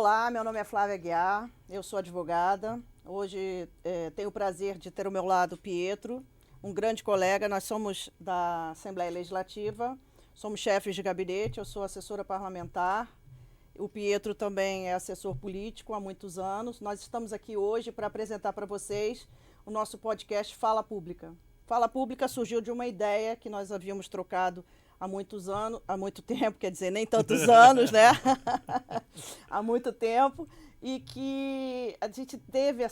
Olá, meu nome é Flávia Aguiar, eu sou advogada. Hoje tenho o prazer de ter ao meu lado Pietro, um grande colega. Nós somos da Assembleia Legislativa, somos chefes de gabinete, eu sou assessora parlamentar. O Pietro também é assessor político há muitos anos. Nós estamos aqui hoje para apresentar para vocês o nosso podcast Fala Pública. Fala Pública surgiu de uma ideia que nós havíamos trocado há muitos anos, há muito tempo, quer dizer, nem tantos anos, né? Há muito tempo, e que a gente teve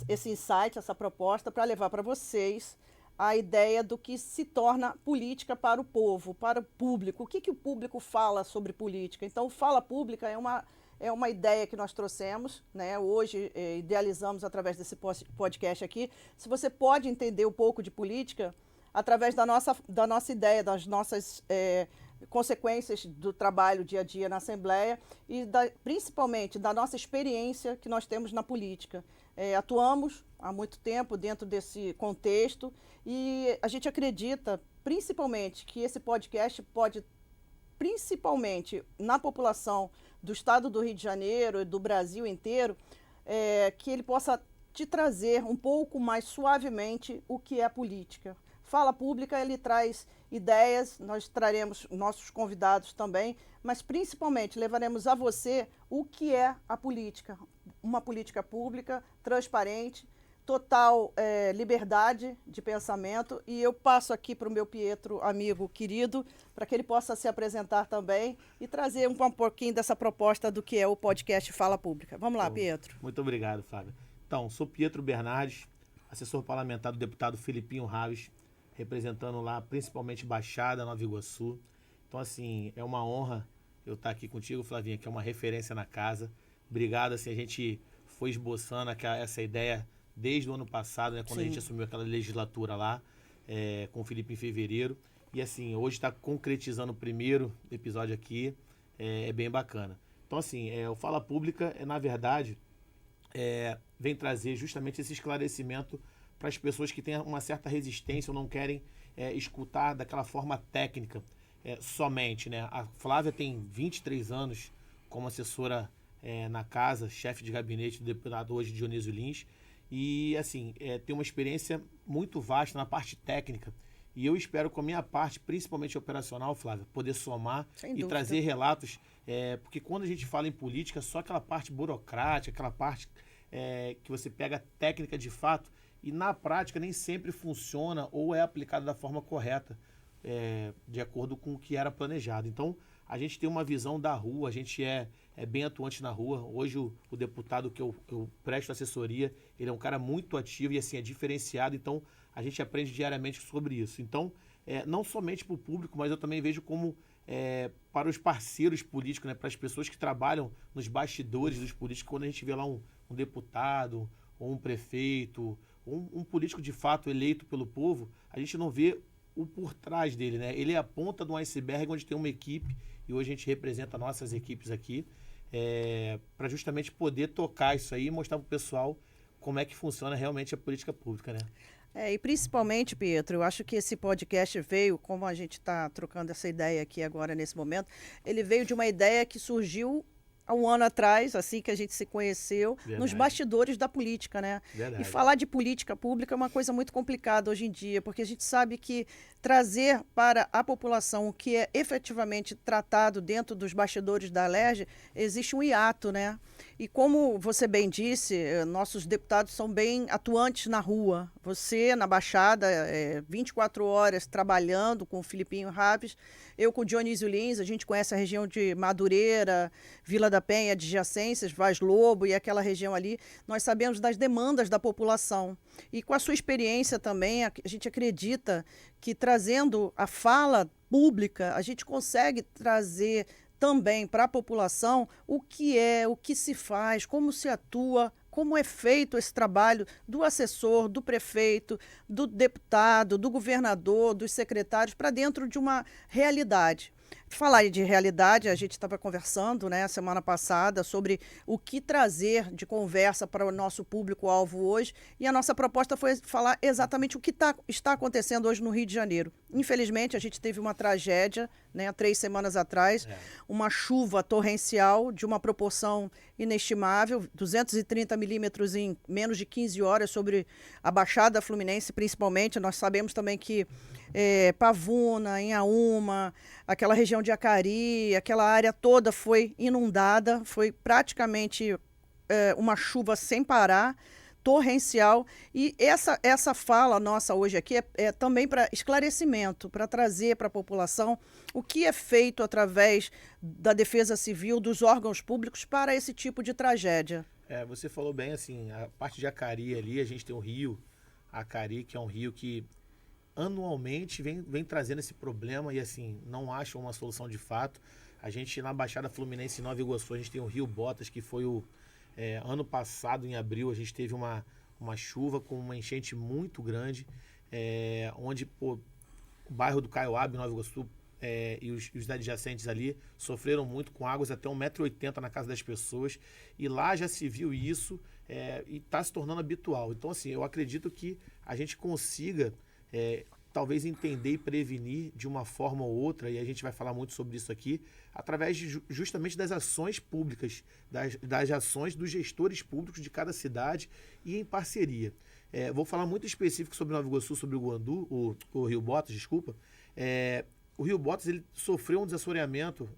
esse insight, essa proposta para levar para vocês a ideia do que se torna política para o povo, para o público. O que o público fala sobre política? Então, Fala Pública é uma ideia que nós trouxemos, né? Hoje idealizamos através desse podcast aqui. Se você pode entender um pouco de política através da nossa ideia, das nossas consequências do trabalho dia a dia na Assembleia e principalmente da nossa experiência que nós temos na política. Atuamos há muito tempo dentro desse contexto e a gente acredita, principalmente, que esse podcast pode, principalmente na população do estado do Rio de Janeiro e do Brasil inteiro, que ele possa te trazer um pouco mais suavemente o que é política. Fala Pública, ele traz ideias, nós traremos nossos convidados também, mas principalmente levaremos a você o que é a política. Uma política pública, transparente, total liberdade de pensamento. E eu passo aqui para o meu Pietro, amigo querido, para que ele possa se apresentar também e trazer um pouquinho dessa proposta do que é o podcast Fala Pública. Vamos lá, Pietro. Muito obrigado, Flávia. Então, sou Pietro Bernardes, assessor parlamentar do deputado Filipinho Raves, representando lá principalmente Baixada, Nova Iguaçu. Então, assim, é uma honra eu estar aqui contigo, Flavinha, que é uma referência na casa. Obrigado, assim, a gente foi esboçando essa ideia desde o ano passado, né, quando a gente assumiu aquela legislatura lá, com o Felipe em fevereiro. E, assim, hoje está concretizando o primeiro episódio aqui, é bem bacana. Então, assim, o Fala Pública, na verdade, vem trazer justamente esse esclarecimento para as pessoas que têm uma certa resistência ou não querem escutar daquela forma técnica somente, né? A Flávia tem 23 anos como assessora na casa, chefe de gabinete do deputado hoje Dionísio Lins, e assim, tem uma experiência muito vasta na parte técnica. E eu espero, com a minha parte, principalmente operacional, Flávia, poder somar e trazer relatos, porque quando a gente fala em política, só aquela parte burocrática, aquela parte que você pega técnica de fato, e na prática nem sempre funciona ou é aplicada da forma correta, de acordo com o que era planejado. Então, a gente tem uma visão da rua, a gente é bem atuante na rua. Hoje, o deputado que eu presto assessoria, ele é um cara muito ativo e assim, é diferenciado. Então, a gente aprende diariamente sobre isso. Então, não somente para o público, mas eu também vejo como para os parceiros políticos, né, para as pessoas que trabalham nos bastidores dos políticos, quando a gente vê lá um deputado ou um prefeito, um político de fato eleito pelo povo, a gente não vê o por trás dele, né? Ele é a ponta de um iceberg onde tem uma equipe, e hoje a gente representa nossas equipes aqui, para justamente poder tocar isso aí e mostrar para o pessoal como é que funciona realmente a política pública, né? E principalmente, Pietro, eu acho que esse podcast veio, como a gente está trocando essa ideia aqui agora nesse momento, ele veio de uma ideia que surgiu há um ano atrás, assim que a gente se conheceu, nos bastidores da política, né? Verdade. E falar de política pública é uma coisa muito complicada hoje em dia, porque a gente sabe que trazer para a população o que é efetivamente tratado dentro dos bastidores da LERJ, existe um hiato, né? E como você bem disse, nossos deputados são bem atuantes na rua. Você, na Baixada, 24 horas trabalhando com o Filipinho Raves, eu com o Dionísio Lins, a gente conhece a região de Madureira, Vila da Penha, adjacências, Vaz Lobo e aquela região ali. Nós sabemos das demandas da população. E com a sua experiência também, a gente acredita que trazendo a fala pública, a gente consegue trazer também para a população o que se faz, como se atua, como é feito esse trabalho do assessor, do prefeito, do deputado, do governador, dos secretários, para dentro de uma realidade. Falar de realidade, a gente estava conversando, né, semana passada sobre o que trazer de conversa para o nosso público-alvo hoje, e a nossa proposta foi falar exatamente o que está acontecendo hoje no Rio de Janeiro. Infelizmente, a gente teve uma tragédia, né, há 3 semanas atrás, uma chuva torrencial de uma proporção inestimável, 230 milímetros em menos de 15 horas sobre a Baixada Fluminense, principalmente. Nós sabemos também que Pavuna, Inhaúma, aquela região de Acari, aquela área toda foi inundada, foi praticamente uma chuva sem parar, torrencial. E essa fala nossa hoje aqui é também para esclarecimento, para trazer para a população o que é feito através da Defesa Civil, dos órgãos públicos para esse tipo de tragédia. Você falou bem, assim, a parte de Acari ali, a gente tem o rio Acari, que é um rio que anualmente vem trazendo esse problema e, assim, não acha uma solução de fato. A gente, na Baixada Fluminense, em Nova Iguaçu, a gente tem o rio Botas, que foi ano passado, em abril, a gente teve uma chuva com uma enchente muito grande, onde o bairro do Caioaba, em Nova Iguaçu, e os adjacentes ali sofreram muito com águas até 1,80 m na casa das pessoas. E lá já se viu isso e está se tornando habitual. Então, assim, eu acredito que a gente consiga talvez entender e prevenir de uma forma ou outra, e a gente vai falar muito sobre isso aqui, através justamente das ações públicas, das ações dos gestores públicos de cada cidade e em parceria. Vou falar muito específico sobre Nova Iguaçu, sobre o Guandu, o Rio Botas, desculpa. O Rio Botas, ele sofreu um desassoreamento,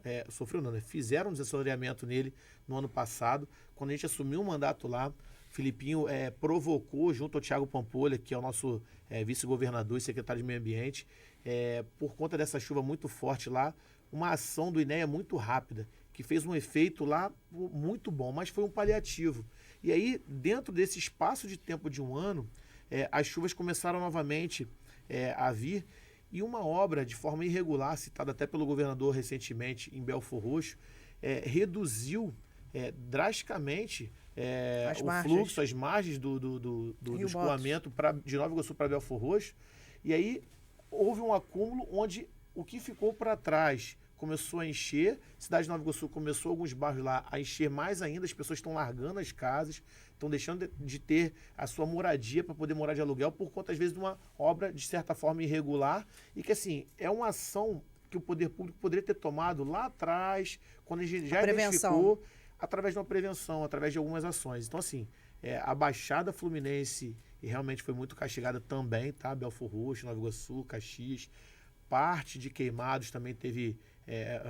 fizeram um desassoreamento nele no ano passado, quando a gente assumiu o mandato lá. Filipinho provocou, junto ao Thiago Pampolha, que é o nosso vice-governador e secretário de Meio Ambiente, por conta dessa chuva muito forte lá, uma ação do INEA muito rápida, que fez um efeito lá muito bom, mas foi um paliativo. E aí, dentro desse espaço de tempo de um ano, as chuvas começaram novamente a vir, e uma obra de forma irregular, citada até pelo governador recentemente em Belfor Roxo, reduziu drasticamente o fluxo, as margens do escoamento de Nova Iguaçu para Belfor Roxo. E aí houve um acúmulo onde o que ficou para trás começou a encher, a cidade de Nova Iguaçu começou alguns bairros lá a encher mais ainda, as pessoas estão largando as casas, estão deixando de ter a sua moradia para poder morar de aluguel por conta, às vezes, de uma obra, de certa forma, irregular, e que, assim, é uma ação que o poder público poderia ter tomado lá atrás, quando a gente já identificou, através de uma prevenção, através de algumas ações. Então, assim, a Baixada Fluminense realmente foi muito castigada também, tá? Belfor Roxo, Nova Iguaçu, Caxias, parte de Queimados também teve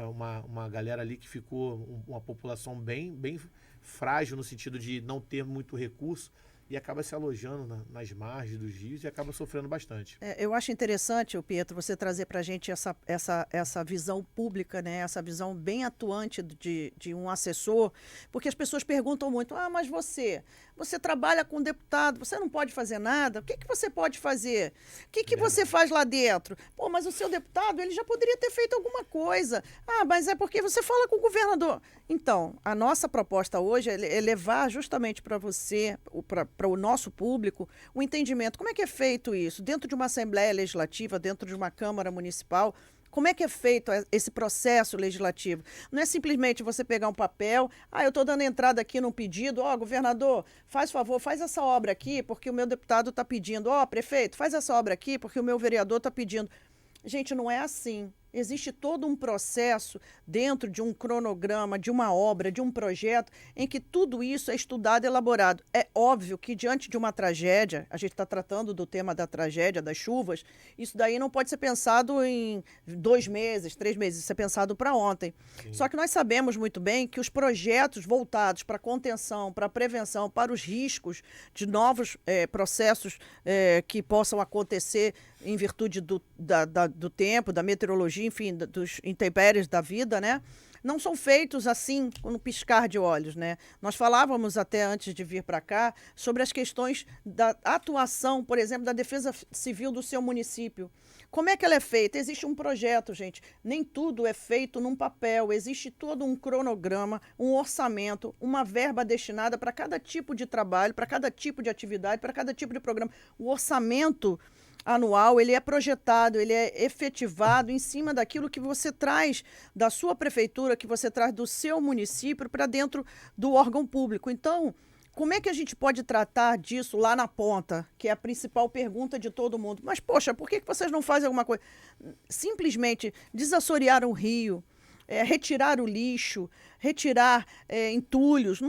uma galera ali que ficou, uma população bem frágil no sentido de não ter muito recurso e acaba se alojando nas margens dos rios e acaba sofrendo bastante. Eu acho interessante, Pietro, você trazer para a gente essa visão pública, né? Essa visão bem atuante de um assessor, porque as pessoas perguntam muito, mas você trabalha com deputado, você não pode fazer nada? O que você pode fazer? O que você faz lá dentro? Pô, mas o seu deputado, ele já poderia ter feito alguma coisa. Mas é porque você fala com o governador. Então, a nossa proposta hoje é levar justamente para você, para o nosso público, o entendimento. Como é que é feito isso? Dentro de uma Assembleia Legislativa, dentro de uma Câmara Municipal, como é que é feito esse processo legislativo? Não é simplesmente você pegar um papel, eu estou dando entrada aqui num pedido, governador, faz favor, faz essa obra aqui, porque o meu deputado está pedindo, prefeito, faz essa obra aqui, porque o meu vereador está pedindo. Gente, não é assim. Existe todo um processo dentro de um cronograma, de uma obra, de um projeto, em que tudo isso é estudado e elaborado. É óbvio que diante de uma tragédia, a gente está tratando do tema da tragédia, das chuvas, isso daí não pode ser pensado em 2 meses, 3 meses, isso é pensado para ontem. Sim. Só que nós sabemos muito bem que os projetos voltados para a contenção, para a prevenção, para os riscos de novos processos que possam acontecer em virtude do tempo, da meteorologia, enfim, dos intempéries da vida, né? Não são feitos assim, no piscar de olhos, né? Nós falávamos até antes de vir para cá sobre as questões da atuação, por exemplo, da Defesa Civil do seu município. Como é que ela é feita? Existe um projeto, gente. Nem tudo é feito num papel. Existe todo um cronograma, um orçamento, uma verba destinada para cada tipo de trabalho, para cada tipo de atividade, para cada tipo de programa. O orçamento anual, ele é projetado, ele é efetivado em cima daquilo que você traz da sua prefeitura, que você traz do seu município para dentro do órgão público. Então, como é que a gente pode tratar disso lá na ponta, que é a principal pergunta de todo mundo? Mas, poxa, por que vocês não fazem alguma coisa? Simplesmente desassorear o rio, retirar o lixo, retirar entulhos,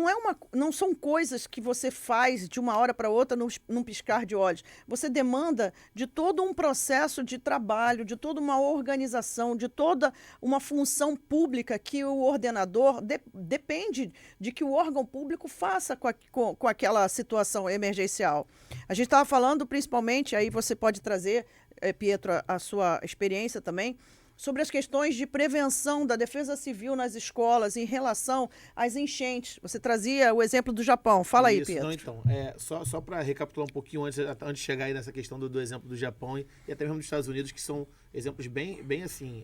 não são coisas que você faz de uma hora para outra num piscar de olhos. Você demanda de todo um processo de trabalho, de toda uma organização, de toda uma função pública que o ordenador depende de que o órgão público faça com aquela situação emergencial. A gente estava falando principalmente, aí você pode trazer, Pietro, a sua experiência também, sobre as questões de prevenção da defesa civil nas escolas em relação às enchentes. Você trazia o exemplo do Japão. Fala aí, Pietro. Não, então, só para recapitular um pouquinho antes de chegar aí nessa questão do exemplo do Japão e até mesmo dos Estados Unidos, que são exemplos bem assim,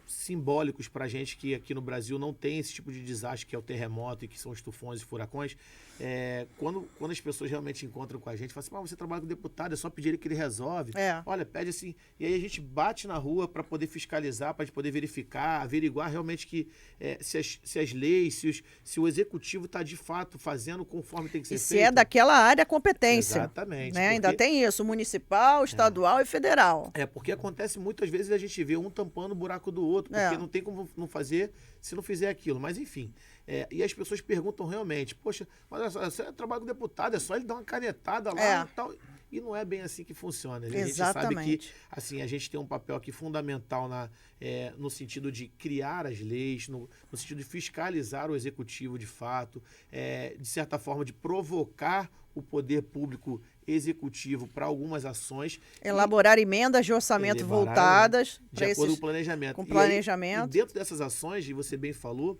simbólicos para a gente que aqui no Brasil não tem esse tipo de desastre que é o terremoto e que são os tufões e furacões. Quando as pessoas realmente encontram com a gente, falam assim, você trabalha com deputado, é só pedir ele que ele resolve. Olha, pede assim. E aí a gente bate na rua para poder fiscalizar, para poder verificar, averiguar realmente que se as leis, se o executivo está de fato fazendo conforme tem que ser feito. Se é daquela área competência. Exatamente. Né? Ainda tem isso, municipal, estadual e federal. Porque acontece muitas vezes a gente vê um tampando o buraco do outro, porque não tem como não fazer se não fizer aquilo. Mas enfim, e as pessoas perguntam realmente, poxa, mas você trabalha com deputado, é só ele dar uma canetada lá e tal. E não é bem assim que funciona. A gente sabe que assim, a gente tem um papel aqui fundamental no sentido de criar as leis, no sentido de fiscalizar o executivo de fato, de certa forma de provocar o poder público executivo para algumas ações. Elaborar emendas de orçamento voltadas de acordo com o planejamento. Com planejamento. E dentro dessas ações, e você bem falou,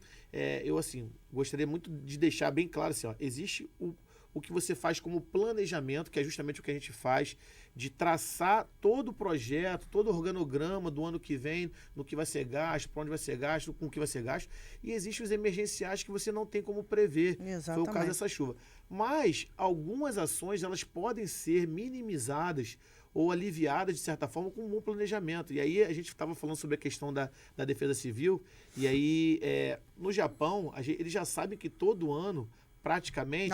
eu assim, gostaria muito de deixar bem claro assim, existe o que você faz como planejamento, que é justamente o que a gente faz, de traçar todo o projeto, todo o organograma do ano que vem, no que vai ser gasto, para onde vai ser gasto, com o que vai ser gasto. E existem os emergenciais que você não tem como prever. Exatamente. Foi o caso dessa chuva. Mas algumas ações, elas podem ser minimizadas ou aliviadas, de certa forma, com um bom planejamento. E aí a gente estava falando sobre a questão da defesa civil, e aí no Japão, eles já sabem que todo ano, praticamente,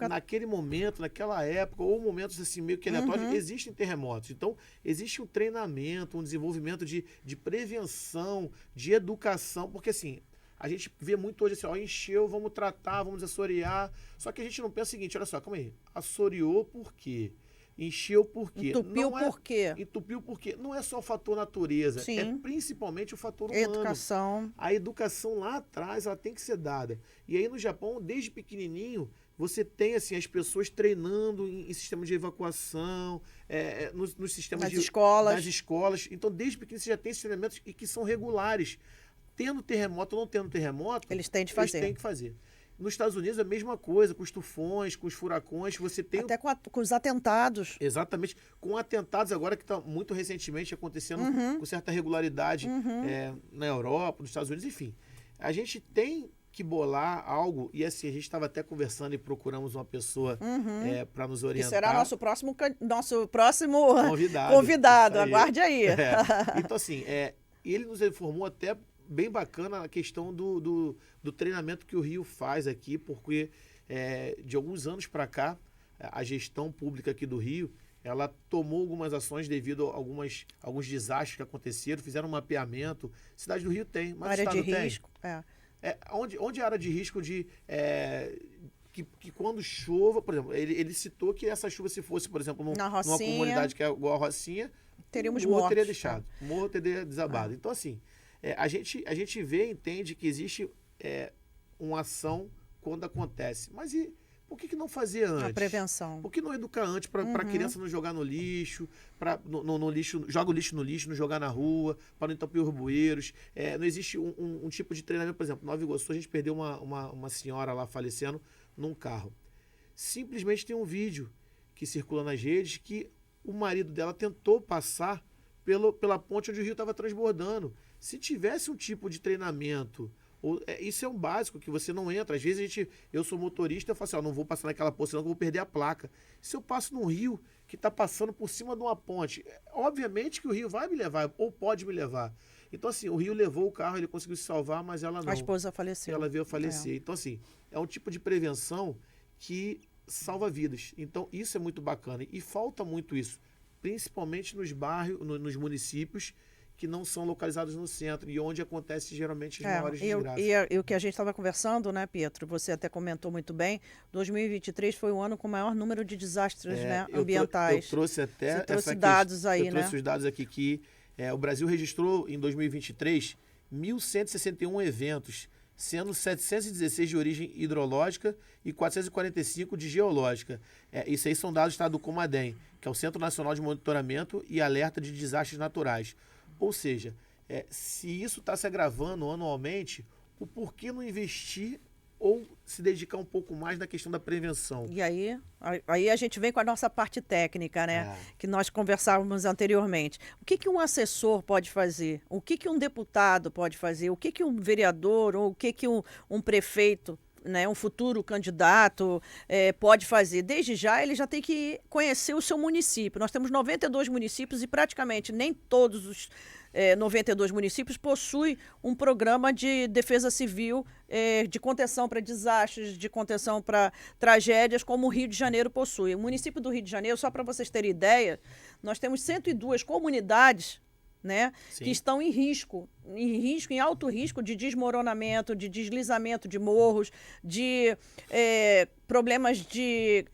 naquele momento, naquela época, ou momentos assim meio que aleatórios, existem terremotos. Então, existe um treinamento, um desenvolvimento de prevenção, de educação, porque assim, a gente vê muito hoje assim, encheu, vamos tratar, vamos assorear, só que a gente não pensa o seguinte, olha só, calma aí, assoreou por quê? Encheu por quê? Entupiu por quê? Entupiu por quê? Não é só o fator natureza, Sim. É principalmente o fator humano. Educação. A educação lá atrás, ela tem que ser dada. E aí no Japão, desde pequenininho, você tem assim, as pessoas treinando em sistemas de evacuação, nos sistemas das escolas. Então, desde pequeno, você já tem esses treinamentos e que são regulares. Tendo terremoto ou não tendo terremoto, eles têm que fazer. Nos Estados Unidos é a mesma coisa, com os tufões, com os furacões, você tem... Até com os atentados. Exatamente, com atentados agora que está muito recentemente acontecendo com certa regularidade na Europa, nos Estados Unidos, enfim. A gente tem que bolar algo, e assim, a gente estava até conversando e procuramos uma pessoa para nos orientar. Que será nosso próximo convidado. Aguarde aí. Então assim, ele nos informou até bem bacana a questão do treinamento que o Rio faz aqui, porque de alguns anos para cá, a gestão pública aqui do Rio, ela tomou algumas ações devido a alguns desastres que aconteceram, fizeram um mapeamento. Cidade do Rio tem, mas área o estado de risco. Onde é área de risco de... Que quando chova, por exemplo, ele citou que essa chuva, se fosse, por exemplo, numa comunidade que é igual a Rocinha, teríamos o morro mortos. teria deixado, o morro teria desabado. Então, assim, a gente vê e entende que existe uma ação quando acontece. Mas e por que não fazer antes? A prevenção. Por que não educar antes para a criança não jogar no lixo, no lixo, joga o lixo no lixo, não jogar na rua, para não entupir os bueiros? Não existe um tipo de treinamento, por exemplo, em Nova Iguaçu a gente perdeu uma senhora lá falecendo num carro. Simplesmente tem um vídeo que circula nas redes que o marido dela tentou passar pela ponte onde o rio estava transbordando. Se tivesse um tipo de treinamento, isso é um básico, que você não entra. Às vezes eu sou motorista, eu falo assim, não vou passar naquela poça, senão eu vou perder a placa. Se eu passo num rio que está passando por cima de uma ponte, obviamente que o rio vai me levar, ou pode me levar. Então, assim, o Rio levou o carro, ele conseguiu se salvar, mas ela não. A esposa faleceu. Ela veio a falecer. Então, assim, é um tipo de prevenção que salva vidas. Então, isso é muito bacana. E falta muito isso, principalmente nos bairros, nos municípios que não são localizados no centro e onde acontece geralmente as maiores desgraças. E o que a gente estava conversando, né, Pietro? Você até comentou muito bem. 2023 foi o ano com o maior número de desastres, né, ambientais. Eu trouxe até Você trouxe dados aí, eu trouxe os dados aqui que o Brasil registrou em 2023 1.161 eventos, sendo 716 de origem hidrológica e 445 de geológica. Isso aí são dados do Comadem, que é o Centro Nacional de Monitoramento e Alerta de Desastres Naturais. Ou seja, se isso está se agravando anualmente, o porquê não investir ou se dedicar um pouco mais na questão da prevenção? E aí a gente vem com a nossa parte técnica, né? Que nós conversávamos anteriormente. O que um assessor pode fazer? O que um deputado pode fazer? O que um vereador ou o que um prefeito, né, um futuro candidato pode fazer? Desde já, ele já tem que conhecer o seu município. Nós temos 92 municípios e praticamente nem todos os 92 municípios possuem um programa de defesa civil, de contenção para desastres, de contenção para tragédias, como o Rio de Janeiro possui. O município do Rio de Janeiro, só para vocês terem ideia, nós temos 102 comunidades, né, que estão em alto risco de desmoronamento, de deslizamento de morros, de problemas de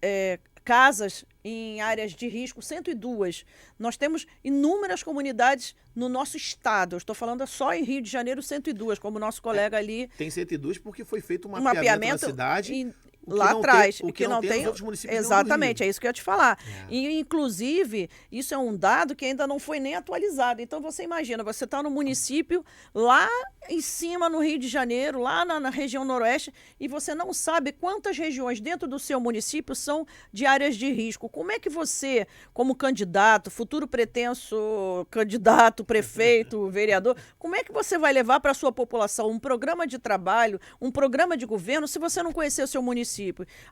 casas em áreas de risco, 102. Nós temos inúmeras comunidades no nosso estado. Eu estou falando só em Rio de Janeiro, 102, como o nosso colega ali. Tem 102 porque foi feito um mapeamento na cidade. Lá atrás, o que não tem nos outros municípios. Exatamente, é isso que eu ia te falar. E, inclusive, isso é um dado que ainda não foi nem atualizado. Então, você imagina, você está no município, lá em cima, no Rio de Janeiro, lá na região noroeste, e você não sabe quantas regiões dentro do seu município são de áreas de risco. Como é que você, como candidato, futuro pretenso candidato, prefeito, vereador, como é que você vai levar para a sua população um programa de trabalho, um programa de governo, se você não conhecer o seu município?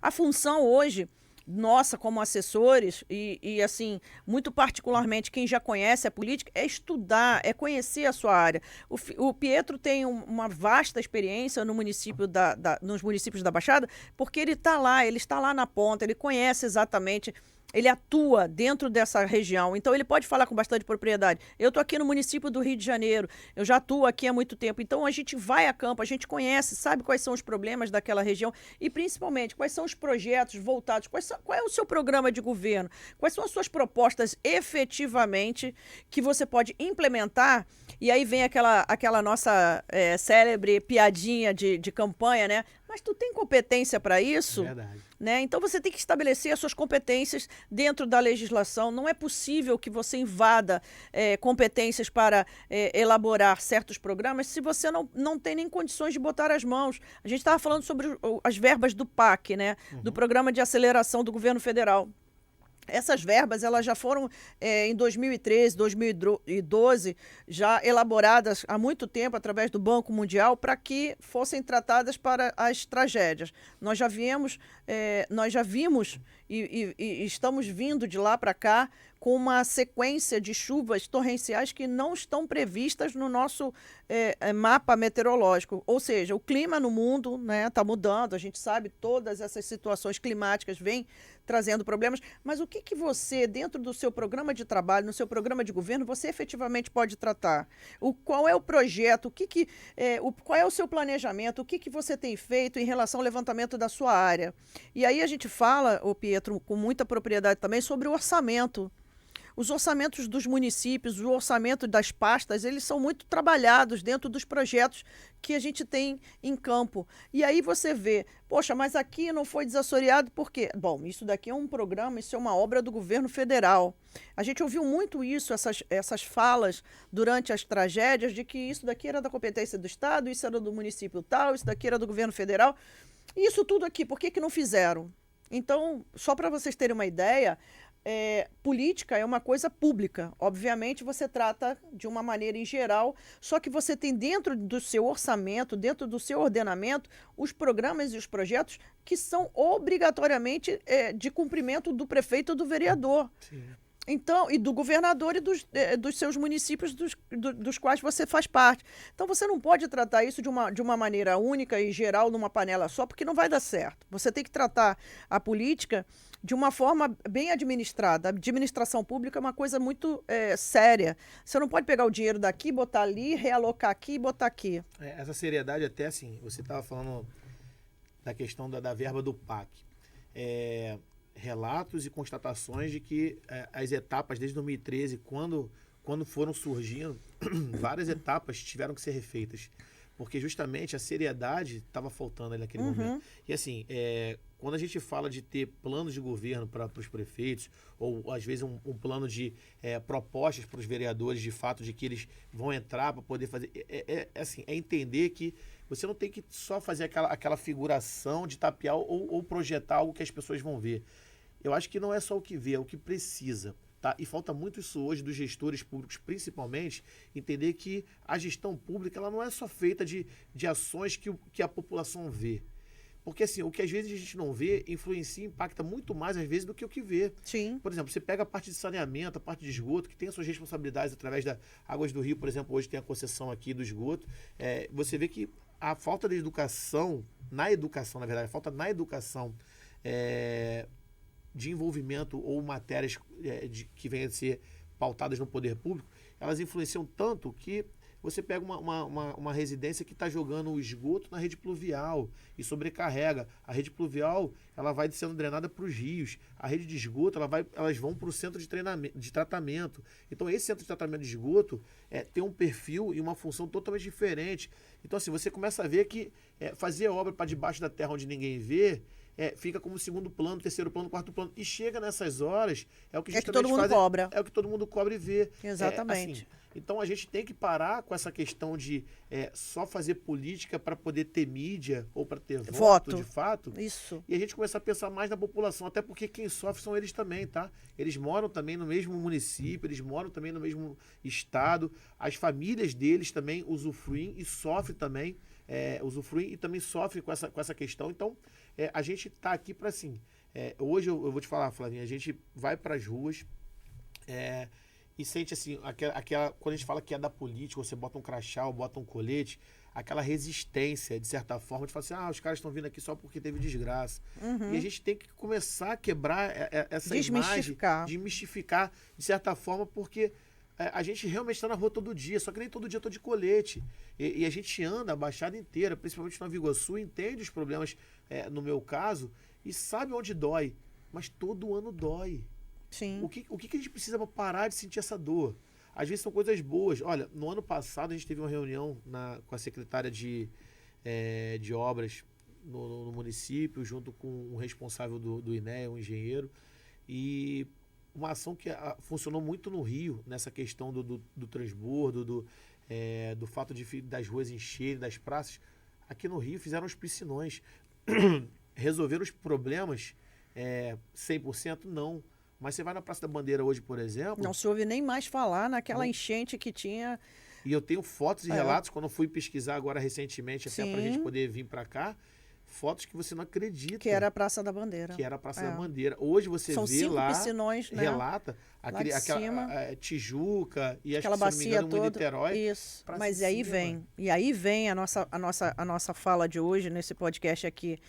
A função hoje, nossa, como assessores, e assim, muito particularmente quem já conhece a política, é estudar, é conhecer a sua área. O Pietro tem uma vasta experiência no município nos municípios da Baixada, porque ele está lá na ponta, ele conhece exatamente. Ele atua dentro dessa região, então ele pode falar com bastante propriedade. Eu estou aqui no município do Rio de Janeiro, eu já atuo aqui há muito tempo, então a gente vai a campo, a gente conhece, sabe quais são os problemas daquela região e, principalmente, quais são os projetos voltados, qual é o seu programa de governo, quais são as suas propostas efetivamente que você pode implementar. E aí vem aquela nossa célebre piadinha de campanha, né? Mas tu tem competência para isso? Verdade. Né? Então você tem que estabelecer as suas competências dentro da legislação. Não é possível que você invada competências para elaborar certos programas se você não tem nem condições de botar as mãos. A gente estava falando sobre as verbas do PAC, né? Do Programa de Aceleração do Governo Federal. Essas verbas elas já foram, em 2013, 2012, já elaboradas há muito tempo através do Banco Mundial para que fossem tratadas para as tragédias. Nós já vimos e estamos vindo de lá para cá com uma sequência de chuvas torrenciais que não estão previstas no nosso mapa meteorológico. Ou seja, o clima no mundo está mudando, a gente sabe, todas essas situações climáticas vêm trazendo problemas, mas o que você, dentro do seu programa de trabalho, no seu programa de governo, você efetivamente pode tratar? Qual é o projeto, qual é o seu planejamento, o que você tem feito em relação ao levantamento da sua área? E aí a gente fala, Pietro, com muita propriedade também, sobre o orçamento. Os orçamentos dos municípios, o orçamento das pastas, eles são muito trabalhados dentro dos projetos que a gente tem em campo. E aí você vê, poxa, mas aqui não foi desassoreado por quê? Bom, isso daqui é um programa, isso é uma obra do governo federal. A gente ouviu muito isso, essas falas durante as tragédias, de que isso daqui era da competência do Estado, isso era do município tal, isso daqui era do governo federal. E isso tudo aqui, por que não fizeram? Então, só para vocês terem uma ideia, política é uma coisa pública. Obviamente, você trata de uma maneira em geral, só que você tem dentro do seu orçamento, dentro do seu ordenamento, os programas e os projetos que são obrigatoriamente de cumprimento do prefeito ou do vereador. Sim. Então, e do governador e dos seus municípios dos quais você faz parte. Então, você não pode tratar isso de uma maneira única e geral numa panela só, porque não vai dar certo. Você tem que tratar a política de uma forma bem administrada. A administração pública é uma coisa muito séria. Você não pode pegar o dinheiro daqui, botar ali, realocar aqui e botar aqui. Essa seriedade até assim, você estava falando da questão da verba do PAC. Relatos e constatações de que as etapas desde 2013, quando foram surgindo, várias etapas tiveram que ser refeitas. Porque justamente a seriedade estava faltando ali naquele momento. E assim, quando a gente fala de ter planos de governo para os prefeitos, ou às vezes um plano de propostas para os vereadores, de fato, de que eles vão entrar para poder fazer. Assim, entender que você não tem que só fazer aquela figuração de tapear ou projetar algo que as pessoas vão ver. Eu acho que não é só o que vê, é o que precisa. Tá? E falta muito isso hoje dos gestores públicos, principalmente, entender que a gestão pública ela não é só feita de ações que a população vê. Porque assim, o que às vezes a gente não vê influencia e impacta muito mais, às vezes, do que o que vê. Sim. Por exemplo, você pega a parte de saneamento, a parte de esgoto, que tem as suas responsabilidades através da Águas do Rio, por exemplo, hoje tem a concessão aqui do esgoto. Você vê que a falta de educação, na verdade, a falta na educação de envolvimento ou matérias que venham a ser pautadas no poder público, elas influenciam tanto que você pega uma residência que está jogando o esgoto na rede pluvial e sobrecarrega. A rede pluvial ela vai sendo drenada para os rios. A rede de esgoto elas vão para o centro de tratamento. Então, esse centro de tratamento de esgoto tem um perfil e uma função totalmente diferente. Então, assim, você começa a ver que fazer obra para debaixo da terra onde ninguém vê, fica como segundo plano, terceiro plano, quarto plano. E chega nessas horas, é o que justamente todo mundo cobra. É o que todo mundo cobra e vê. Exatamente. Assim, então a gente tem que parar com essa questão de só fazer política para poder ter mídia ou para ter voto, de fato. Isso. E a gente começar a pensar mais na população, até porque quem sofre são eles também, tá? Eles moram também no mesmo município, eles moram também no mesmo estado. As famílias deles também usufruem e sofrem também. Usufruem e também sofrem com essa questão. Então, a gente está aqui para assim. Hoje eu vou te falar, Flavinha, a gente vai para as ruas e sente assim, quando a gente fala que é da política, você bota um crachá ou bota um colete, aquela resistência, de certa forma, de falar assim, os caras estão vindo aqui só porque teve desgraça. E a gente tem que começar a quebrar essa imagem, desmistificar, de certa forma, porque a gente realmente está na rua todo dia, só que nem todo dia eu tô de colete. E a gente anda a Baixada inteira, principalmente na Nova Iguaçu, entende os problemas, no meu caso, e sabe onde dói. Mas todo ano dói. Sim. O que a gente precisa para parar de sentir essa dor? Às vezes são coisas boas. Olha, no ano passado a gente teve uma reunião com a secretária de obras no município, junto com o responsável do INEA, um engenheiro, e uma ação que funcionou muito no Rio, nessa questão do transbordo, do fato das ruas encherem, das praças. Aqui no Rio fizeram os piscinões. Resolveram os problemas 100%? Não. Mas você vai na Praça da Bandeira hoje, por exemplo... Não se ouve nem mais falar naquela enchente que tinha... E eu tenho fotos e relatos, quando eu fui pesquisar agora recentemente, até para a gente poder vir para cá, fotos que você não acredita. Que era a Praça da Bandeira. Que era a Praça da Bandeira. Hoje você São vê 5 lá, piscinões, né? relata, aquela Tijuca e aquela acho que, se não me engano, toda, Niterói. Isso. Mas aí vem a nossa fala de hoje, nesse podcast aqui.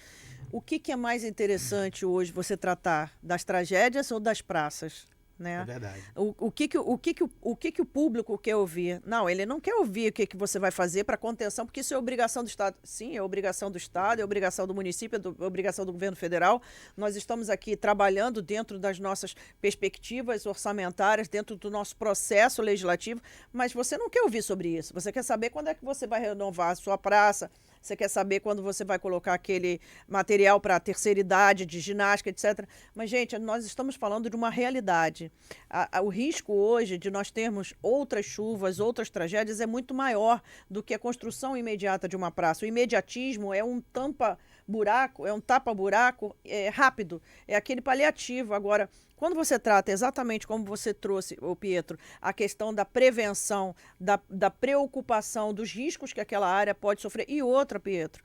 O que é mais interessante hoje você tratar das tragédias ou das praças? Né? É verdade. O que o público quer ouvir? Não, ele não quer ouvir o que você vai fazer para contenção, porque isso é obrigação do Estado. Sim, é obrigação do Estado, é obrigação do município, é obrigação do governo federal. Nós estamos aqui trabalhando dentro das nossas perspectivas orçamentárias, dentro do nosso processo legislativo, mas você não quer ouvir sobre isso. Você quer saber quando é que você vai renovar a sua praça, você quer saber quando você vai colocar aquele material para a terceira idade, de ginástica, etc. Mas, gente, nós estamos falando de uma realidade. O risco hoje de nós termos outras chuvas, outras tragédias, é muito maior do que a construção imediata de uma praça. O imediatismo é um tapa-buraco rápido, é aquele paliativo. Agora, quando você trata exatamente como você trouxe, Pietro, a questão da prevenção, da preocupação, dos riscos que aquela área pode sofrer. E outra, Pietro,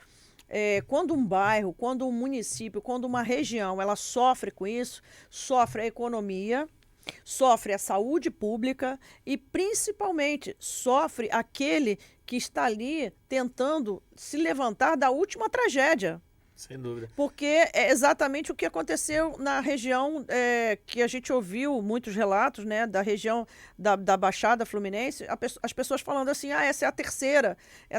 quando um bairro, quando um município, quando uma região, ela sofre com isso, sofre a economia, Sofre a saúde pública e, principalmente, sofre aquele que está ali tentando se levantar da última tragédia. Sem dúvida. Porque é exatamente o que aconteceu na região que a gente ouviu muitos relatos, né, da região da Baixada Fluminense, as pessoas falando assim, essa é a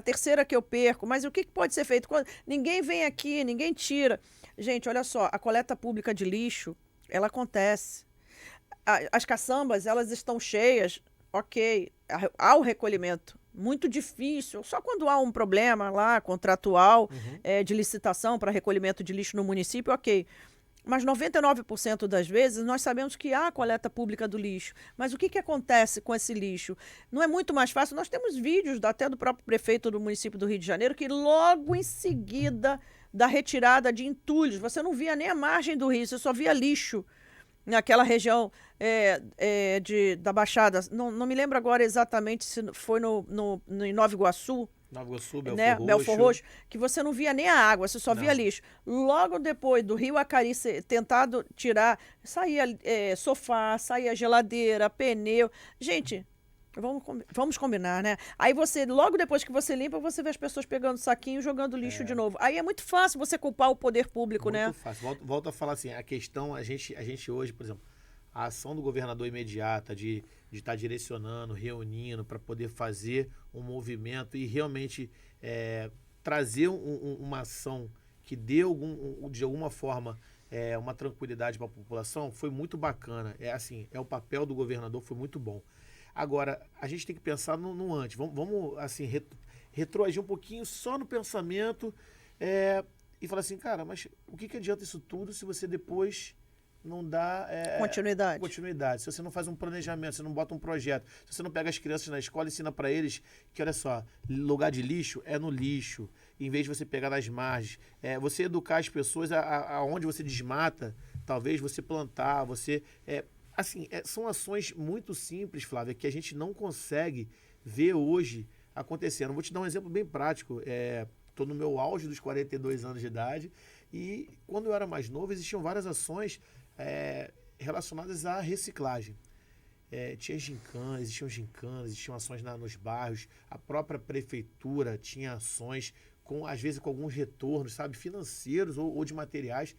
terceira que eu perco, mas o que pode ser feito? Ninguém vem aqui, ninguém tira. Gente, olha só, a coleta pública de lixo, ela acontece. As caçambas, elas estão cheias, ok, há o recolhimento. Muito difícil, só quando há um problema lá, contratual, de licitação para recolhimento de lixo no município, ok. Mas 99% das vezes nós sabemos que há coleta pública do lixo. Mas o que acontece com esse lixo? Não é muito mais fácil? Nós temos vídeos até do próprio prefeito do município do Rio de Janeiro que logo em seguida da retirada de entulhos, você não via nem a margem do rio, você só via lixo naquela região da Baixada. Não me lembro agora exatamente se foi em Nova Iguaçu, Nova Iguaçu, Belfor né? Roxo. Belfor Roxo, que você não via nem a água, você só via Não. lixo. Logo depois do Rio Acari ser tentado tirar, saía sofá, saía geladeira, pneu. Gente, vamos combinar, né? Aí você, logo depois que você limpa, você vê as pessoas pegando saquinho e jogando lixo de novo. Aí é muito fácil você culpar o poder público, né? Muito fácil. Volto a falar assim, a questão, a gente hoje, por exemplo, a ação do governador imediata de estar direcionando, reunindo, para poder fazer um movimento e realmente trazer uma ação que dê de alguma forma uma tranquilidade para a população, foi muito bacana. O papel do governador foi muito bom. Agora, a gente tem que pensar no antes. Vamos assim, retroagir um pouquinho só no pensamento e falar assim, cara, mas o que adianta isso tudo se você depois não dá continuidade? Se você não faz um planejamento, se você não bota um projeto, se você não pega as crianças na escola e ensina para eles que, olha só, lugar de lixo é no lixo, em vez de você pegar nas margens. Você educar as pessoas aonde você desmata, talvez você plantar, são ações muito simples, Flávia, que a gente não consegue ver hoje acontecendo. Vou te dar um exemplo bem prático. Estou no meu auge dos 42 anos de idade e quando eu era mais novo existiam várias ações relacionadas à reciclagem. Existiam gincanas, existiam ações nos bairros, a própria prefeitura tinha ações, às vezes com alguns retornos, sabe, financeiros ou de materiais.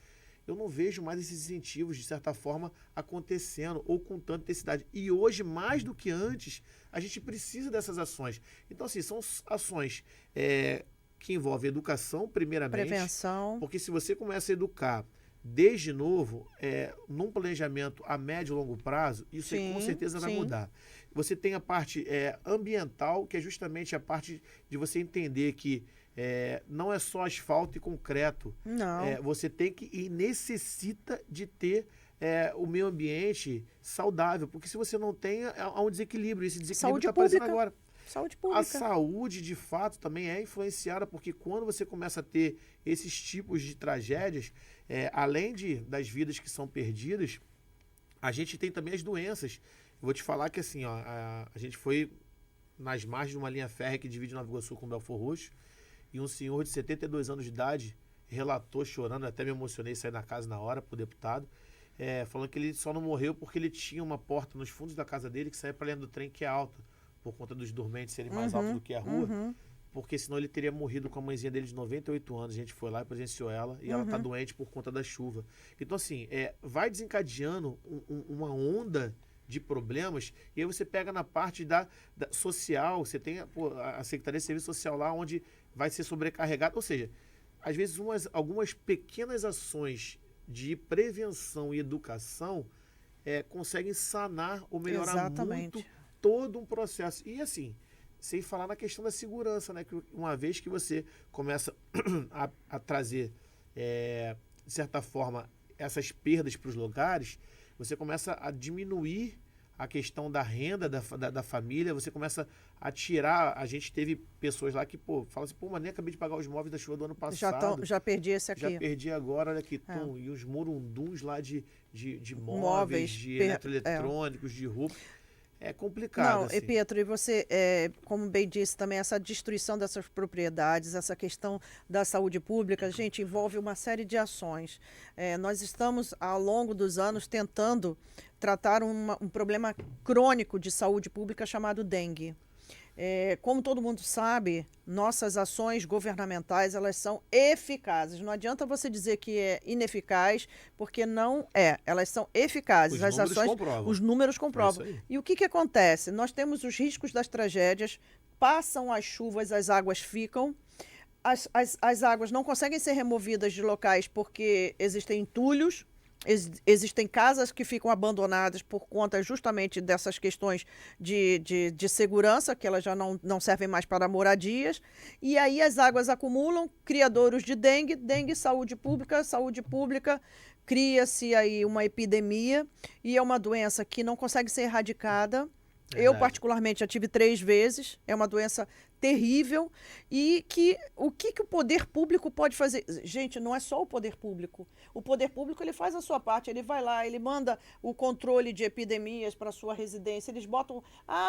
Eu não vejo mais esses incentivos, de certa forma, acontecendo ou com tanta intensidade. E hoje, mais do que antes, a gente precisa dessas ações. Então, assim, são ações que envolvem educação, primeiramente. Prevenção. Porque se você começa a educar desde novo, num planejamento a médio e longo prazo, isso aí com certeza vai mudar. Você tem a parte ambiental, que é justamente a parte de você entender que não é só asfalto e concreto. Não. Você tem que e necessita de ter o meio ambiente saudável, porque se você não tem, há um desequilíbrio. Esse desequilíbrio está aparecendo agora. Saúde pública. A saúde, de fato, também é influenciada, porque quando você começa a ter esses tipos de tragédias, além das vidas que são perdidas, a gente tem também as doenças. Eu vou te falar que assim, a gente foi nas margens de uma linha férrea que divide Nova Iguaçu com Belfor Roxo, e um senhor de 72 anos de idade relatou chorando, até me emocionei, sair na casa na hora pro deputado, falando que ele só não morreu porque ele tinha uma porta nos fundos da casa dele que saía para dentro do trem, que é alta, por conta dos dormentes serem mais altos do que a rua, porque senão ele teria morrido com a mãezinha dele de 98 anos. A gente foi lá e presenciou ela, e ela está doente por conta da chuva. Então, assim, vai desencadeando uma onda de problemas, e aí você pega na parte da social, você tem a Secretaria de Serviço Social lá, onde vai ser sobrecarregado, ou seja, às vezes algumas pequenas ações de prevenção e educação conseguem sanar ou melhorar muito todo um processo. E assim, sem falar na questão da segurança, né? Que uma vez que você começa a trazer, de certa forma, essas perdas para os lugares, você começa a diminuir a questão da renda da família, você começa a tirar. A gente teve pessoas lá que, fala assim, mas nem acabei de pagar os móveis da chuva do ano passado. Já perdi esse aqui. Já perdi agora, olha aqui, e os morunduns lá de móveis, de eletroeletrônicos, de roupa. é complicado. Não, assim. e Pietro, e você, como bem disse também, essa destruição dessas propriedades, essa questão da saúde pública, gente, envolve uma série de ações. Nós estamos, ao longo dos anos, tentando tratar um problema crônico de saúde pública chamado dengue. Como todo mundo sabe, nossas ações governamentais, elas são eficazes. Não adianta você dizer que é ineficaz, porque não é. Elas são eficazes. Os números comprovam. Os números comprovam. É isso aí. E o que acontece? Nós temos os riscos das tragédias, passam as chuvas, as águas ficam. As águas não conseguem ser removidas de locais porque existem entulhos. Existem casas que ficam abandonadas por conta justamente dessas questões de segurança, que elas já não servem mais para moradias. E aí as águas acumulam, criadouros de dengue, saúde pública, cria-se aí uma epidemia e é uma doença que não consegue ser erradicada. Eu, Verdade. particularmente, já tive 3 vezes. É uma doença terrível. E o que o poder público pode fazer? Gente, não é só o poder público. O poder público ele faz a sua parte. Ele vai lá, ele manda o controle de epidemias para a sua residência. Eles botam,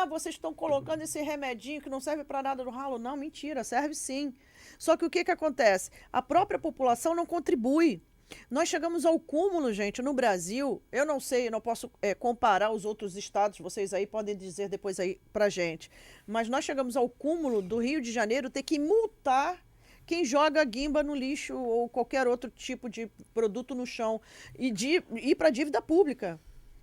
vocês estão colocando esse remedinho que não serve para nada no ralo. Não, mentira, serve sim. Só que o que acontece? A própria população não contribui. Nós chegamos ao cúmulo, gente, no Brasil. Eu não sei, não posso comparar os outros estados, vocês aí podem dizer depois aí pra gente. Mas nós chegamos ao cúmulo do Rio de Janeiro ter que multar quem joga guimba no lixo ou qualquer outro tipo de produto no chão e ir para dívida pública.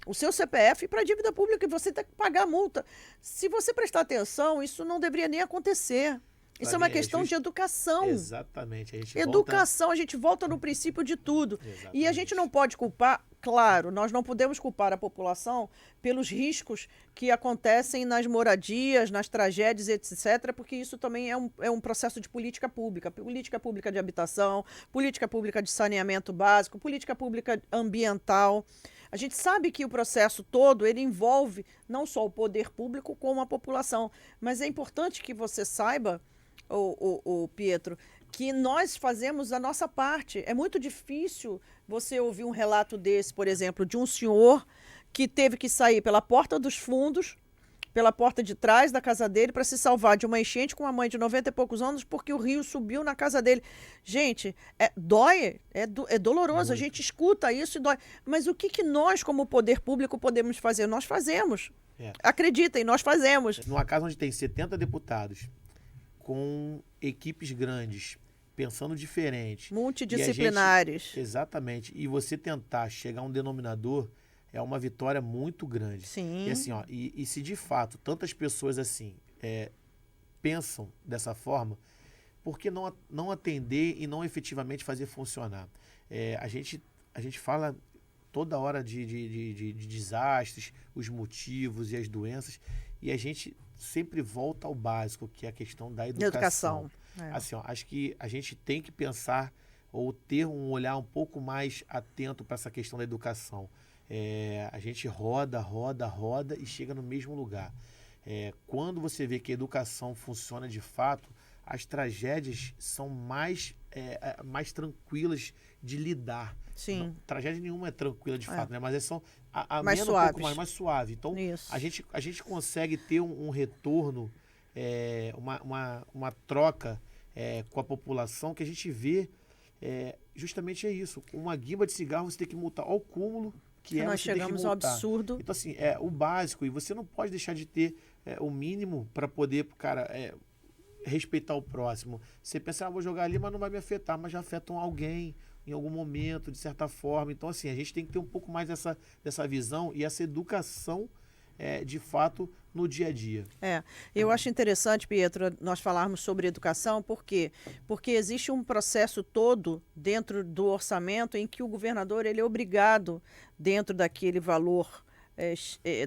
O seu CPF ir para dívida pública e você tem que pagar a multa. Se você prestar atenção, isso não deveria nem acontecer. Isso é uma questão de educação. Exatamente. A gente volta no princípio de tudo. Exatamente. E a gente não pode culpar, claro, nós não podemos culpar a população pelos riscos que acontecem nas moradias, nas tragédias, etc., porque isso também é um processo de política pública de habitação, política pública de saneamento básico, política pública ambiental. A gente sabe que o processo todo, ele envolve não só o poder público, como a população. Mas é importante que você saiba, o Pietro, que nós fazemos a nossa parte. É muito difícil você ouvir um relato desse, por exemplo, de um senhor que teve que sair pela porta dos fundos, pela porta de trás da casa dele, para se salvar de uma enchente com uma mãe de 90 e poucos anos, porque o rio subiu na casa dele. Gente, dói, é doloroso, muito. A gente escuta isso e dói. Mas o que nós, como poder público, podemos fazer? Nós fazemos. Acreditem, nós fazemos. Numa casa onde tem 70 deputados, com equipes grandes, pensando diferente. Multidisciplinares. Exatamente. E você tentar chegar a um denominador é uma vitória muito grande. Sim. E assim, e se de fato tantas pessoas assim pensam dessa forma, por que não atender e não efetivamente fazer funcionar? A gente fala toda hora de desastres, os motivos e as doenças, e a gente sempre volta ao básico, que é a questão da educação. Assim, acho que a gente tem que pensar ou ter um olhar um pouco mais atento para essa questão da educação. A gente roda e chega no mesmo lugar. Quando você vê que a educação funciona de fato, as tragédias são mais tranquilas de lidar. Sim. Não, tragédia nenhuma é tranquila de fato, né? Mas são mais menos suaves. Um pouco mais suave. Então, a gente consegue ter um retorno, uma troca com a população que a gente vê justamente isso. Uma guimba de cigarro você tem que multar ao cúmulo que nós chegamos ao absurdo. Então, assim, o básico, e você não pode deixar de ter o mínimo para poder, cara, respeitar o próximo. Você pensa, vou jogar ali, mas não vai me afetar, mas já afetam alguém em algum momento, de certa forma. Então, assim, a gente tem que ter um pouco mais dessa visão e essa educação, de fato, no dia a dia. Eu acho interessante, Pietro, nós falarmos sobre educação, por quê? Porque existe um processo todo dentro do orçamento em que o governador ele é obrigado, dentro daquele valor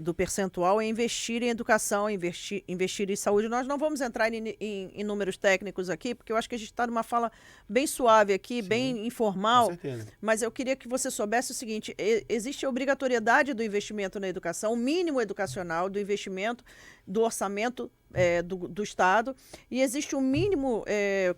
do percentual, a investir em educação, investir em saúde. Nós não vamos entrar em números técnicos aqui, porque eu acho que a gente está numa fala bem suave aqui, Sim, bem informal. Com certeza. Mas eu queria que você soubesse o seguinte: existe a obrigatoriedade do investimento na educação, o mínimo educacional do investimento do orçamento do Estado, e existe um mínimo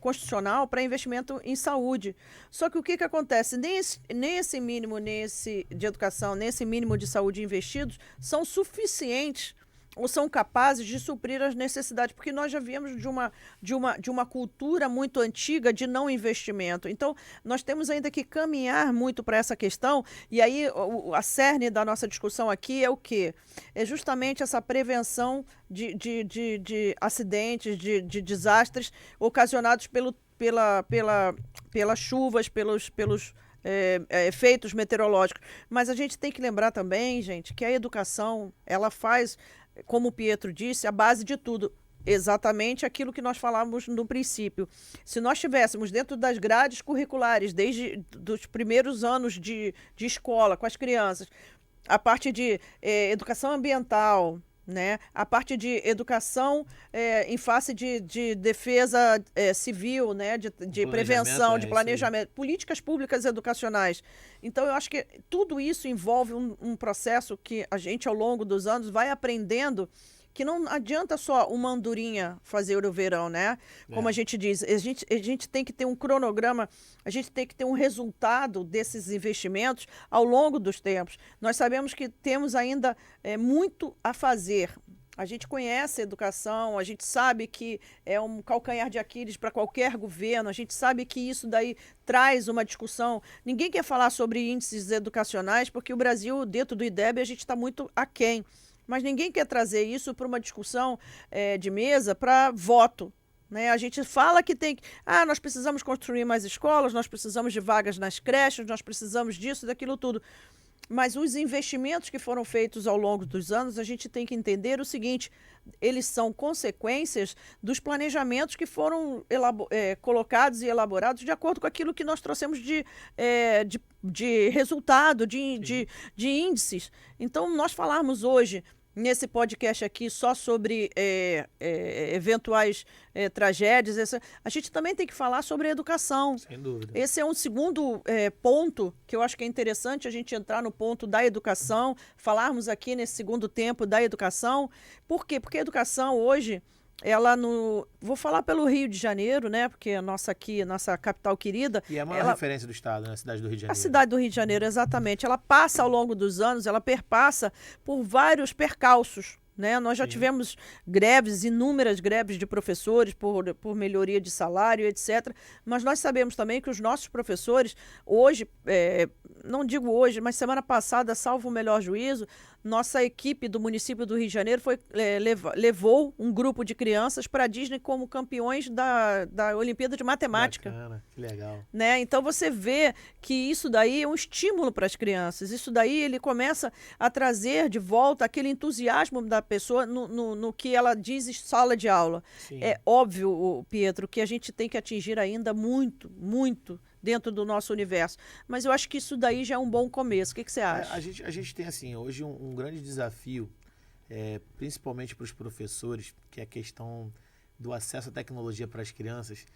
constitucional para investimento em saúde. Só que o que acontece? Nem esse mínimo de educação, nem esse mínimo de saúde investidos são suficientes. ou são capazes de suprir as necessidades, porque nós já viemos de uma cultura muito antiga de não investimento. Então, nós temos ainda que caminhar muito para essa questão, e aí a cerne da nossa discussão aqui é o quê? É justamente essa prevenção de acidentes, de desastres ocasionados pelas chuvas, pelos efeitos meteorológicos. Mas a gente tem que lembrar também, gente, que a educação, ela faz, como o Pietro disse, a base de tudo. Exatamente aquilo que nós falávamos no princípio. Se nós tivéssemos dentro das grades curriculares, desde os primeiros anos de escola, com as crianças, a parte de educação ambiental, né? A parte de educação em face de defesa civil, né? de prevenção, de planejamento, políticas públicas educacionais. Então, eu acho que tudo isso envolve um processo que a gente, ao longo dos anos, vai aprendendo que não adianta só uma andorinha fazer o verão, né? Como a gente diz, a gente tem que ter um cronograma, a gente tem que ter um resultado desses investimentos ao longo dos tempos. Nós sabemos que temos ainda muito a fazer. A gente conhece a educação, a gente sabe que é um calcanhar de Aquiles para qualquer governo, a gente sabe que isso daí traz uma discussão. Ninguém quer falar sobre índices educacionais, porque o Brasil, dentro do IDEB, a gente está muito aquém. Mas ninguém quer trazer isso para uma discussão de mesa para voto. Né? A gente fala que tem que... nós precisamos construir mais escolas, nós precisamos de vagas nas creches, nós precisamos disso, daquilo tudo. Mas os investimentos que foram feitos ao longo dos anos, a gente tem que entender o seguinte, eles são consequências dos planejamentos que foram colocados e elaborados de acordo com aquilo que nós trouxemos de resultado, de índices. Então, nós falarmos hoje nesse podcast aqui só sobre eventuais tragédias, a gente também tem que falar sobre a educação. Sem dúvida. Esse é um segundo ponto que eu acho que é interessante a gente entrar no ponto da educação, falarmos aqui nesse segundo tempo da educação. Por quê? Porque a educação hoje, vou falar pelo Rio de Janeiro, né? Porque a nossa capital querida... E é a maior referência do Estado, né? A cidade do Rio de Janeiro. A cidade do Rio de Janeiro, exatamente. Ela passa ao longo dos anos, ela perpassa por vários percalços. Né? Nós já tivemos greves, inúmeras greves de professores por melhoria de salário, etc. Mas nós sabemos também que os nossos professores, hoje, não digo hoje, mas semana passada, salvo o melhor juízo, nossa equipe do município do Rio de Janeiro levou um grupo de crianças para a Disney como campeões da Olimpíada de Matemática. Bacana, que legal. Né? Então você vê que isso daí é um estímulo para as crianças. Isso daí ele começa a trazer de volta aquele entusiasmo da pessoa no que ela diz sala de aula. Sim. É óbvio, Pietro, que a gente tem que atingir ainda muito, muito dentro do nosso universo. Mas eu acho que isso daí já é um bom começo. O que você acha? A gente tem, assim, hoje um grande desafio, principalmente para os professores, que é a questão do acesso à tecnologia para as crianças,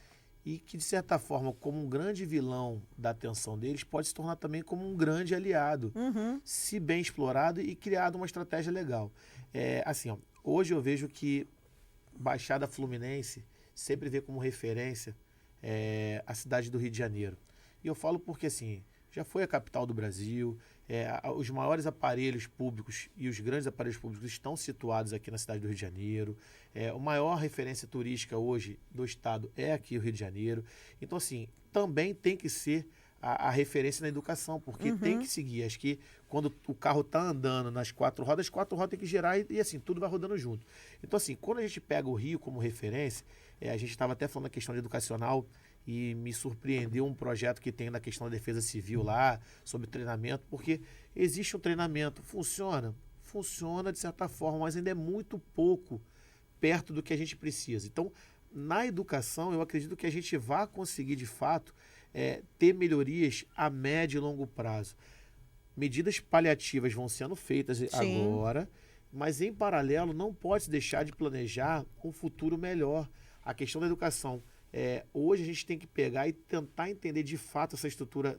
e que, de certa forma, como um grande vilão da atenção deles, pode se tornar também como um grande aliado, se bem explorado e criado uma estratégia legal. Hoje eu vejo que Baixada Fluminense sempre vê como referência a cidade do Rio de Janeiro. E eu falo porque, assim, já foi a capital do Brasil, os maiores aparelhos públicos e os grandes aparelhos públicos estão situados aqui na cidade do Rio de Janeiro. A maior referência turística hoje do estado é aqui o Rio de Janeiro. Então, assim, também tem que ser a referência na educação, porque tem que seguir. Acho que quando o carro está andando nas quatro rodas tem que girar e assim, tudo vai rodando junto. Então, assim, quando a gente pega o Rio como referência, a gente estava até falando da questão de educacional e me surpreendeu um projeto que tem na questão da defesa civil lá, sobre treinamento, porque existe um treinamento, funciona de certa forma, mas ainda é muito pouco perto do que a gente precisa. Então, na educação, eu acredito que a gente vai conseguir, de fato, ter melhorias a médio e longo prazo. Medidas paliativas vão sendo feitas agora, mas em paralelo não pode se deixar de planejar um futuro melhor. A questão da educação, hoje a gente tem que pegar e tentar entender de fato essa estrutura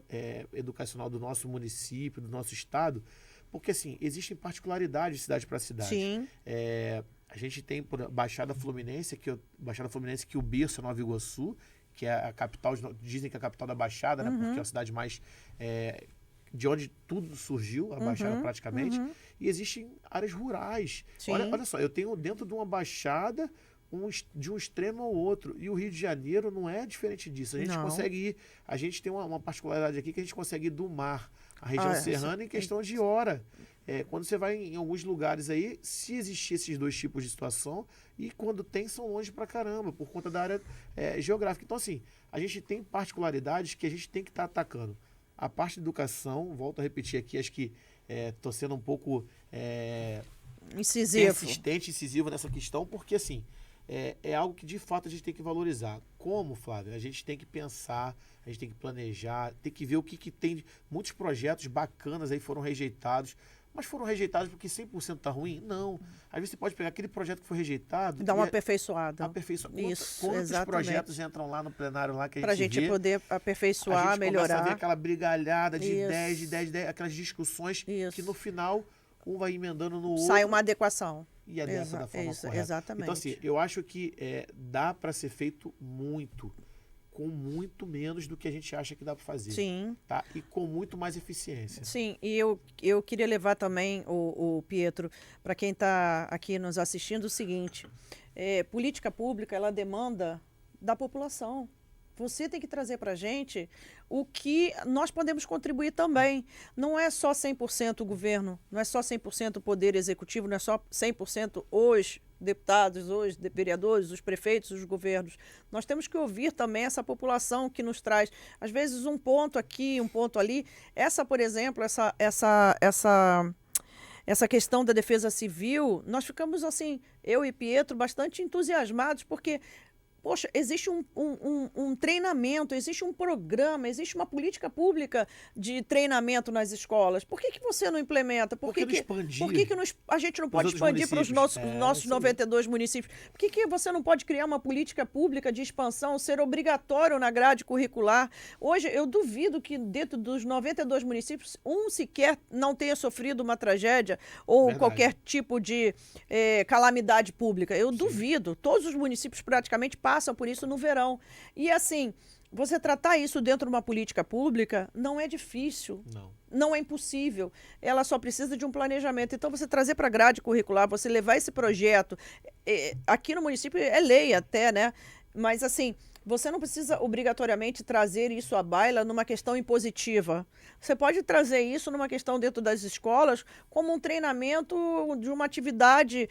educacional do nosso município, do nosso estado, porque assim, existem particularidades de cidade para cidade. Sim. A gente tem Baixada Fluminense, que o berço é Nova Iguaçu, que é a capital, dizem que é a capital da Baixada, né? Porque é a cidade mais de onde tudo surgiu, a Baixada praticamente, e existem áreas rurais. Olha só, eu tenho dentro de uma Baixada de um extremo ao outro, e o Rio de Janeiro não é diferente disso. A gente consegue ir, a gente tem uma particularidade aqui que a gente consegue ir do mar, a região serrana, em questão de hora. Quando você vai em alguns lugares aí, se existir esses dois tipos de situação, e quando tem, são longe pra caramba, por conta da área geográfica. Então, assim, a gente tem particularidades que a gente tem que estar atacando. A parte de educação, volto a repetir aqui, acho que estou sendo um pouco incisivo nessa questão, porque, assim, é algo que, de fato, a gente tem que valorizar. Como, Flávio? A gente tem que pensar, a gente tem que planejar, tem que ver o que tem. Muitos projetos bacanas aí foram rejeitados, mas foram rejeitados porque 100% está ruim? Não. Às vezes você pode pegar aquele projeto que foi rejeitado... Dar uma aperfeiçoada. Quantos projetos entram lá no plenário lá que a gente vê? Para a gente poder aperfeiçoar, a gente melhorar. Começa a ver aquela brigalhada de 10, aquelas discussões que no final um vai emendando no outro. Sai uma adequação. E adequa da forma correta. Exatamente. Então, assim, eu acho que dá para ser feito muito, com muito menos do que a gente acha que dá para fazer. Sim. Tá? E com muito mais eficiência. Sim, e eu queria levar também, o Pietro, para quem está aqui nos assistindo, o seguinte: política pública, ela demanda da população. Você tem que trazer para a gente o que nós podemos contribuir também. Não é só 100% o governo, não é só 100% o poder executivo, não é só 100% os deputados, os vereadores, os prefeitos, os governos. Nós temos que ouvir também essa população que nos traz, às vezes, um ponto aqui, um ponto ali. Essa, por exemplo, essa questão da defesa civil, nós ficamos, assim, eu e Pietro, bastante entusiasmados, porque... Poxa, existe um treinamento, existe um programa, existe uma política pública de treinamento nas escolas. Por que você não implementa? Por que a gente não pode expandir para os nossos 92 municípios? Por que você não pode criar uma política pública de expansão, ser obrigatório na grade curricular? Hoje, eu duvido que dentro dos 92 municípios, um sequer não tenha sofrido uma tragédia ou qualquer tipo de calamidade pública. Eu duvido. Todos os municípios praticamente passam por isso no verão. E assim, você tratar isso dentro de uma política pública não é difícil. Não é impossível. Ela só precisa de um planejamento. Então, você trazer para a grade curricular, você levar esse projeto... aqui no município é lei até, né? Mas assim, você não precisa obrigatoriamente trazer isso à baila numa questão impositiva. Você pode trazer isso numa questão dentro das escolas como um treinamento de uma atividade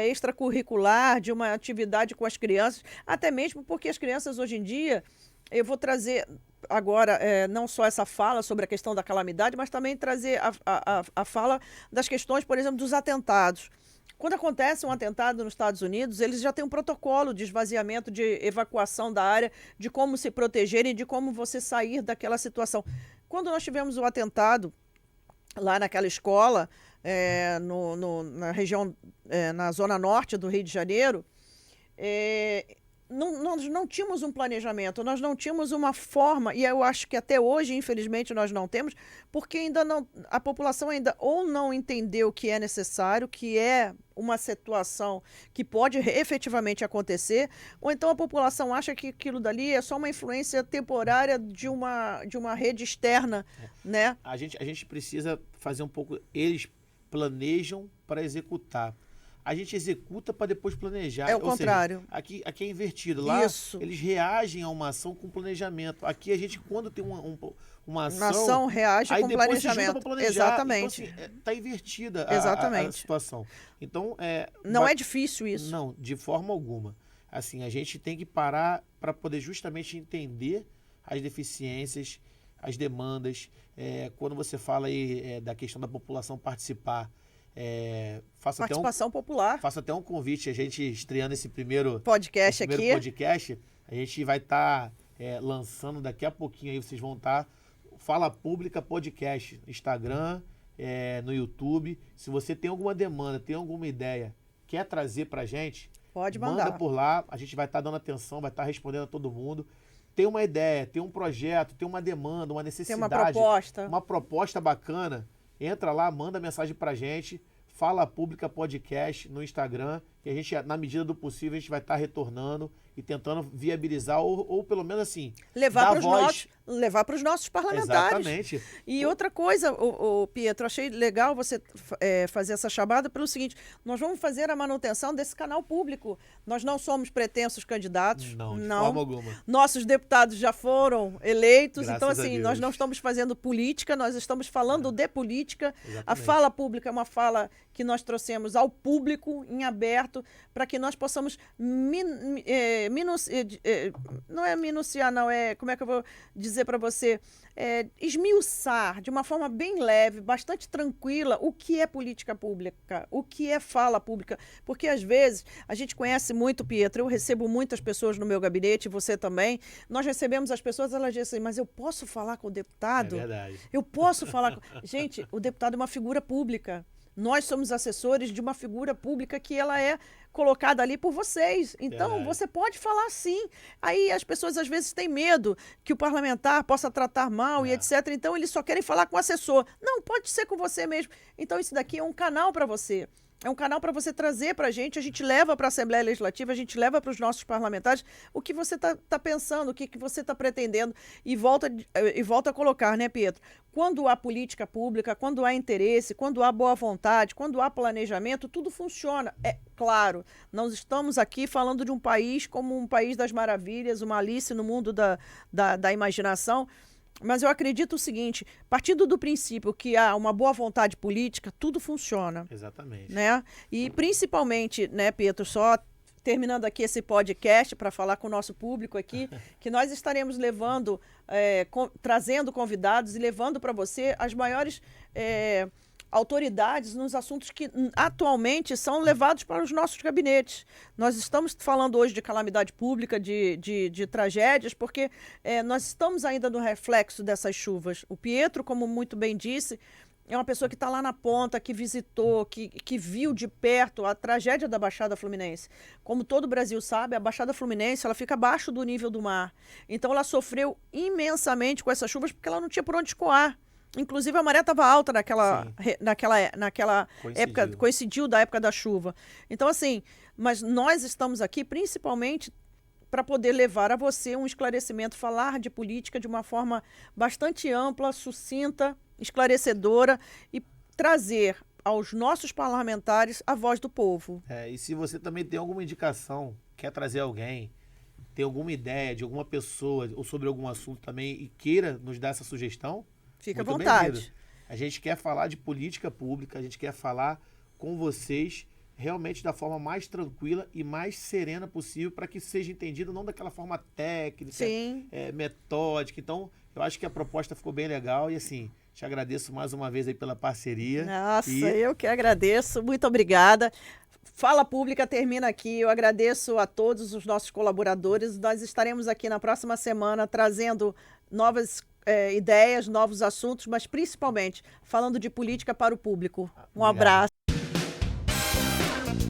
extracurricular, de uma atividade com as crianças, até mesmo porque as crianças hoje em dia, eu vou trazer agora não só essa fala sobre a questão da calamidade, mas também trazer a fala das questões, por exemplo, dos atentados. Quando acontece um atentado nos Estados Unidos, eles já têm um protocolo de esvaziamento, de evacuação da área, de como se proteger e de como você sair daquela situação. Quando nós tivemos o atentado lá naquela escola, na região, na zona norte do Rio de Janeiro, nós não tínhamos um planejamento, nós não tínhamos uma forma, e eu acho que até hoje, infelizmente, nós não temos, porque ainda não, a população ainda ou não entendeu que é necessário, que é uma situação que pode efetivamente acontecer, ou então a população acha que aquilo dali é só uma influência temporária de uma rede externa, né? A gente precisa fazer um pouco... Eles planejam para executar. A gente executa para depois planejar. É o contrário. Seja, aqui é invertido. Lá, eles reagem a uma ação com planejamento. Aqui, a gente, quando tem uma ação reage com planejamento. Exatamente. Então, assim, tá invertida a situação. Então, não é difícil isso. Não, de forma alguma. Assim, a gente tem que parar para poder justamente entender as deficiências, as demandas. Quando você fala aí da questão da população participar, participação popular. Faço até um convite, a gente estreando esse primeiro podcast, a gente vai estar lançando daqui a pouquinho, aí vocês vão estar Fala Pública Podcast, Instagram, no YouTube. Se você tem alguma demanda, tem alguma ideia, quer trazer pra gente, pode mandar. Manda por lá, a gente vai estar dando atenção, vai estar respondendo a todo mundo. Tem uma ideia, tem um projeto, tem uma demanda, uma necessidade, tem uma proposta bacana, entra lá, manda mensagem pra gente, Fala Pública Podcast no Instagram, que a gente, na medida do possível, a gente vai estar retornando e tentando viabilizar, ou pelo menos assim, Levar dar voz. levar para os nossos parlamentares. Exatamente. E outra coisa, Pietro, achei legal você fazer essa chamada pelo seguinte: nós vamos fazer a manutenção desse canal público. Nós não somos pretensos candidatos. Não, de forma alguma. Nossos deputados já foram eleitos. Graças então, a assim, Deus. nós não estamos fazendo política, nós estamos falando de política. Exatamente. A fala pública é uma fala que nós trouxemos ao público, em aberto, para que nós possamos não é minuciar, não, como é que eu vou dizer para você? Esmiuçar de uma forma bem leve, bastante tranquila, o que é política pública, o que é fala pública. Porque, às vezes, a gente conhece muito, Pietro, eu recebo muitas pessoas no meu gabinete, você também. Nós recebemos as pessoas, elas dizem assim, mas eu posso falar com o deputado? É verdade. Eu posso falar com... Gente, o deputado é uma figura pública. Nós somos assessores de uma figura pública que ela é colocada ali por vocês. Então, você pode falar sim. Aí as pessoas às vezes têm medo que o parlamentar possa tratar mal e etc. Então, eles só querem falar com o assessor. Não, pode ser com você mesmo. Então, isso daqui é um canal para você. É um canal para você trazer para a gente leva para a Assembleia Legislativa, a gente leva para os nossos parlamentares o que você está pensando, o que você está pretendendo. E volta a colocar, né, Pietro? Quando há política pública, quando há interesse, quando há boa vontade, quando há planejamento, tudo funciona. É claro, nós estamos aqui falando de um país como um país das maravilhas, uma Alice no mundo da imaginação. Mas eu acredito o seguinte, partindo do princípio que há uma boa vontade política, tudo funciona. Exatamente. Né? E principalmente, né, Pietro, só terminando aqui esse podcast para falar com o nosso público aqui, que nós estaremos levando, trazendo convidados e levando para você as maiores autoridades nos assuntos que atualmente são levados para os nossos gabinetes. Nós estamos falando hoje de calamidade pública, de tragédias, porque nós estamos ainda no reflexo dessas chuvas. O Pietro, como muito bem disse, é uma pessoa que está lá na ponta, que visitou, que viu de perto a tragédia da Baixada Fluminense. Como todo o Brasil sabe, a Baixada Fluminense ela fica abaixo do nível do mar. Então ela sofreu imensamente com essas chuvas porque ela não tinha por onde escoar. Inclusive, a maré estava alta naquela época, coincidiu da época da chuva. Então, assim, mas nós estamos aqui principalmente para poder levar a você um esclarecimento, falar de política de uma forma bastante ampla, sucinta, esclarecedora e trazer aos nossos parlamentares a voz do povo. E se você também tem alguma indicação, quer trazer alguém, tem alguma ideia de alguma pessoa ou sobre algum assunto também e queira nos dar essa sugestão, fica à vontade. Bem-vindo. A gente quer falar de política pública, a gente quer falar com vocês realmente da forma mais tranquila e mais serena possível para que seja entendido não daquela forma técnica, metódica. Então, eu acho que a proposta ficou bem legal e assim, te agradeço mais uma vez aí pela parceria. Nossa, eu que agradeço. Muito obrigada. Fala Pública termina aqui. Eu agradeço a todos os nossos colaboradores. Nós estaremos aqui na próxima semana trazendo novas ideias, novos assuntos, mas principalmente falando de política para o público. Um abraço.